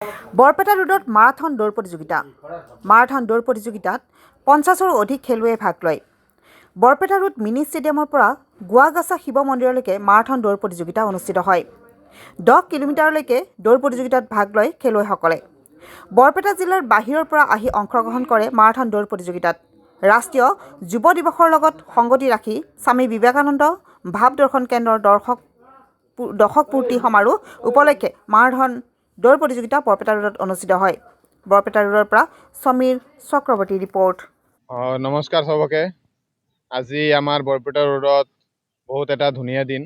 বৰপেটা ৰোডত মাৰাথন দৌৰ প্ৰতিযোগিতা। মাৰাথন দৌৰ প্ৰতিযোগিতাত 50ৰো অধিক খেলুৱৈয়ে ভাগ লয়। বৰপেটা ৰোড মিনি ষ্টেডিয়ামৰ পৰা গোৱাগাছা শিৱ মন্দিৰলৈকে মাৰাথন দৌৰ প্ৰতিযোগিতা অনুষ্ঠিত হয়। 10 কিলোমিটাৰলৈকে দৌৰ প্ৰতিযোগিতাত ভাগ লয় খেলুৱৈসকলে। বৰপেটা জিলাৰ বাহিৰৰ পৰা আহি অংশগ্ৰহণ কৰে মাৰাথন দৌৰ প্ৰতিযোগিতাত। ৰাষ্ট্ৰীয় যুৱ দিৱসৰ লগত সংগতি ৰাখি স্বামী বিবেকানন্দ ভাৱ দৰ্শন কেন্দ্ৰৰ দশক পূৰ্তি সমাৰোহ উপলক্ষে মাৰাথন দৌৰ প্ৰতিযোগিতা বৰপেটা ৰোডত অনুষ্ঠিত হয়। বৰপেটা ৰোডৰ পৰা সমীৰ চক্ৰৱৰ্তী ৰিপৰ্ট। নমস্কাৰ সবকে। আজি আমাৰ বৰপেটা ৰোডত বহুত এটা ধুনীয়া দিন।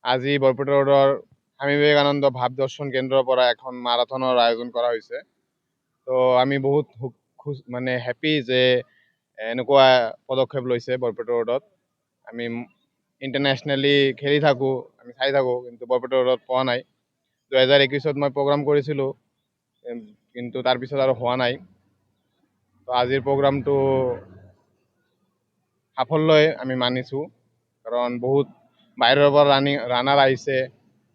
আজি বৰপেটা ৰোডৰ স্বামী বিবেকানন্দ ভাৱ দৰ্শন কেন্দ্ৰৰ পৰা এখন মাৰাথনৰ আয়োজন কৰা হৈছে। তো আমি বহুত হেপী যে এনেকুৱা পদক্ষেপ লৈছে বৰপেটা ৰোডত। আমি ইণ্টাৰনেশ্যনেলি খেলি থাকোঁ, আমি চাই থাকোঁ, কিন্তু বৰপেটা ৰোডত পোৱা নাই। 2021 মই প্ৰগ্ৰাম কৰিছিলোঁ, কিন্তু তাৰপিছত আৰু হোৱা নাই। তো আজিৰ প্ৰগ্ৰামটো সাফল্যই আমি মানিছোঁ, কাৰণ বহুত বাহিৰৰ পৰা ৰানাৰ আহিছে,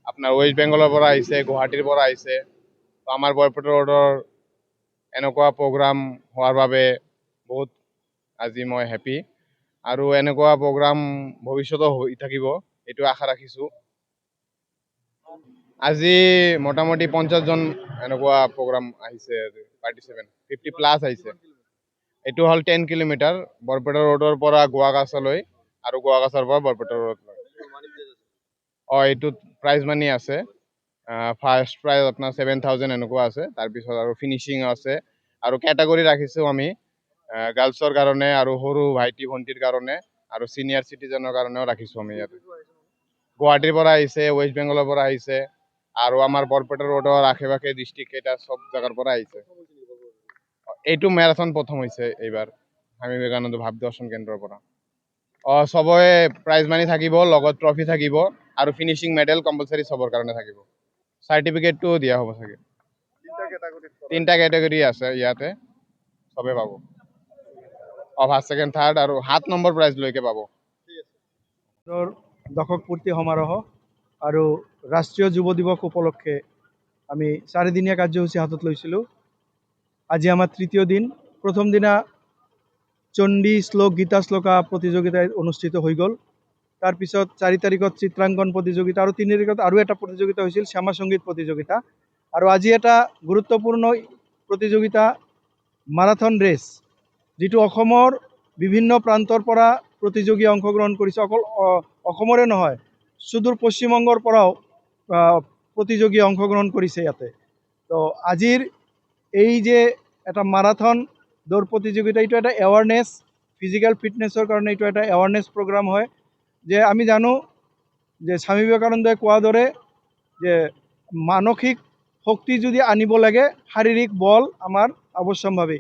আপোনাৰ ৱেষ্ট বেংগলৰ পৰা আহিছে, গুৱাহাটীৰ পৰা আহিছে। তো আমাৰ বৰপেটা ৰোডৰ এনেকুৱা প্ৰগ্ৰাম হোৱাৰ বাবে বহুত আজি মই হেপী, আৰু এনেকুৱা প্ৰগ্ৰাম ভৱিষ্যতেও হৈ থাকিব এইটো আশা ৰাখিছোঁ। আজি মোটামুটি 50জন এনেকুৱা প্ৰগ্ৰাম আহিছে, পাৰ্টিচিপেণ্ট 50+ আহিছে। এইটো হ'ল 10 কিলোমিটাৰ বৰপেটা ৰোডৰ পৰা গোৱাগাছালৈ আৰু গোৱাগাছাৰ পৰা বৰপেটা ৰোডলৈ। এইটোত প্ৰাইজ মানি আছে। ফাৰ্ষ্ট প্ৰাইজ আপোনাৰ 7,000 এনেকুৱা আছে। তাৰপিছত আৰু ফিনিচিং আছে, আৰু কেটাগৰী ৰাখিছোঁ আমি গাৰ্লছৰ কাৰণে, আৰু সৰু ভাইটি ভণ্টিৰ কাৰণে, আৰু ছিনিয়ৰ চিটিজেনৰ কাৰণেও ৰাখিছোঁ আমি ইয়াতে। গুৱাহাটীৰ পৰা আহিছে, ৱেষ্ট বেংগলৰ পৰা আহিছে, আৰু আমাৰ বৰপেটা ৰোডৰ আশে পাশে ডিষ্ট্ৰিক্ট কেইটা চব জেগাৰ পৰা আহিছে। এইটো মেৰাথন প্ৰথম হৈছে এইবাৰ স্বামী বিবেকানন্দ ভাৱ দৰ্শন কেন্দ্ৰৰ পৰা। চবৰে প্ৰাইজ মানি থাকিব, লগত ট্ৰফি থাকিব, আৰু ফিনিচিং মেডেল কম্পালচাৰী চবৰ কাৰণে থাকিব। চাৰ্টিফিকেটটো দিয়া হ'ব চাগে। 3টা কেটেগৰী আছে ইয়াতে, চবে পাব। ফাৰ্ষ্ট, ছেকেণ্ড, থাৰ্ড আৰু 7 নম্বৰ প্ৰাইজলৈকে পাব। দশক পূৰ্তি সমাৰোহ আৰু ৰাষ্ট্ৰীয় যুৱ দিৱস উপলক্ষে আমি 4দিনীয়া কাৰ্যসূচী হাতত লৈছিলোঁ। আজি আমাৰ 3য় দিন। প্ৰথম দিনা চণ্ডী শ্লোক গীতা শ্লোকা প্ৰতিযোগিতা অনুষ্ঠিত হৈ গ'ল। তাৰপিছত 4 তাৰিখত চিত্ৰাংকন প্ৰতিযোগিতা, আৰু 3 তাৰিখত আৰু এটা প্ৰতিযোগিতা হৈছিল শ্যামা সংগীত প্ৰতিযোগিতা। আৰু আজি এটা গুৰুত্বপূৰ্ণ প্ৰতিযোগিতা মাৰাথন ৰেচ, যিটো অসমৰ বিভিন্ন প্ৰান্তৰ পৰা প্ৰতিযোগী অংশগ্ৰহণ কৰিছে। অকল অসমৰে নহয়, সুদূৰ পশ্চিমবংগৰ পৰাও প্ৰতিযোগী অংশগ্ৰহণ কৰিছে ইয়াতে। তো আজিৰ এই যে এটা মাৰাথন দৌৰ প্ৰতিযোগিতা, এইটো এটা এৱাৰনেছ, ফিজিকেল ফিটনেছৰ কাৰণে এইটো এটা এৱাৰনেছ প্ৰগ্ৰাম হয়। যে আমি জানো যে স্বামী বিবেকানন্দই কোৱাৰ দৰে যে মানসিক শক্তি যদি আনিব লাগে, শাৰীৰিক বল আমাৰ আৱশ্যকভাৱে।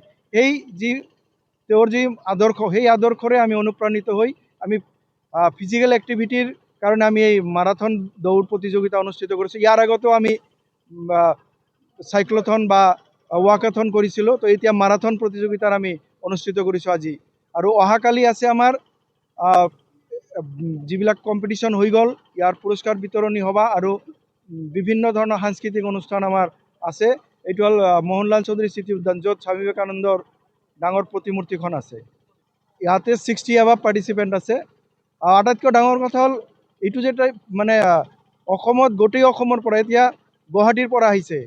তেওঁৰ যি আদৰ্শ, সেই আদৰ্শৰে আমি অনুপ্ৰাণিত হৈ আমি ফিজিকেল এক্টিভিটিৰ কাৰণে আমি এই মাৰাথন দৌৰ প্ৰতিযোগিতা অনুষ্ঠিত কৰিছোঁ। ইয়াৰ আগতেও আমি চাইক্লথন বা ৱাকাথন কৰিছিলোঁ। তো এতিয়া মাৰাথন প্ৰতিযোগিতাৰ আমি অনুষ্ঠিত কৰিছোঁ আজি। আৰু অহাকালি আছে আমাৰ যিবিলাক কম্পিটিশ্যন হৈ গ'ল, ইয়াৰ পুৰস্কাৰ বিতৰণী সভা আৰু বিভিন্ন ধৰণৰ সাংস্কৃতিক অনুষ্ঠান আমাৰ আছে। এইটো হ'ল মোহনলাল চৌধুৰী স্মৃতি উদ্যান, য'ত স্বামী বিবেকানন্দৰ ডাঙৰ প্ৰতিমূৰ্তিখন আছে। ইয়াতে 60 এবাভ পাৰ্টিচিপেণ্ট আছে। আটাইতকৈ ডাঙৰ কথা হ'ল এইটো যে মানে অসমত, গোটেই অসমৰ পৰা, এতিয়া গুৱাহাটীৰ পৰা আহিছে,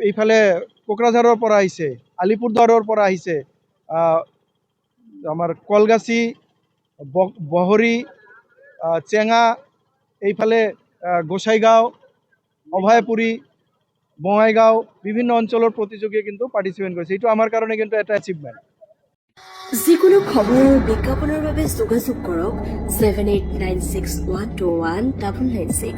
এইফালে কোকৰাঝাৰৰ পৰা আহিছে, আলিপুৰদুৱাৰৰ পৰা আহিছে, আমাৰ কলগাছি, বহৰী, চেঙা, এইফালে গোসাইগাঁও, অভয়পুৰী, বঙাইগাঁও, বিভিন্ন অঞ্চলৰ প্ৰতিযোগীয়ে কিন্তু পাৰ্টিচিপেণ্ট কৰিছে। এইটো আমাৰ কাৰণে কিন্তু এটা এচিভমেণ্ট। যিকোনো খবৰ আৰু বিজ্ঞাপনৰ বাবে যোগাযোগ কৰক 7896121996।